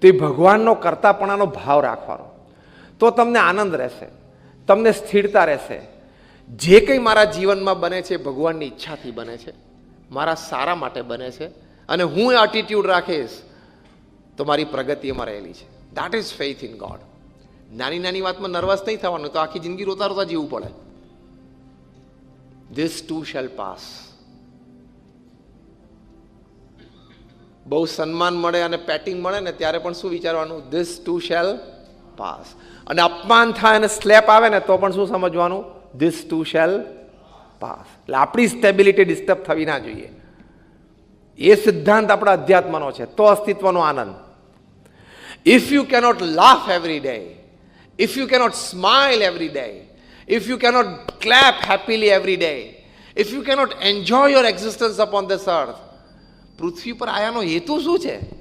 તો એ ભગવાનનો કરતાપણાનો ભાવ રાખવાનો, તો તમને આનંદ રહેશે, તમને સ્થિરતા રહેશે. જે કંઈ મારા જીવનમાં બને છે ભગવાનની ઈચ્છાથી બને છે, મારા સારા માટે બને છે, અને હું એ એટીટ્યુડ રાખીશ તો મારી પ્રગતિ એમાં રહેલી છે. That is faith in God. નાની નાની વાતમાં નર્વસ નહીં થવાનું, તો આખી જિંદગી રોતા રોતા જીવવું પડે. This too shall pass. બહુ સન્માન મળે અને પેટિંગ મળે ને ત્યારે પણ શું વિચારવાનું? This too shall pass. અને અપમાન થાય અને સ્લેપ આવે ને તો પણ શું સમજવાનું? This too shall pass. એટલે આપણી સ્ટેબિલિટી ડિસ્ટર્બ થવી ના જોઈએ. એ સિદ્ધાંત આપણા અધ્યાત્મનો છે, તો અસ્તિત્વનો આનંદ. If you cannot laugh every day, if you cannot smile every day, if you cannot clap happily every day, if you cannot enjoy your existence upon this earth, પૃથ્વી પર આયાનો હેતુ શું છે?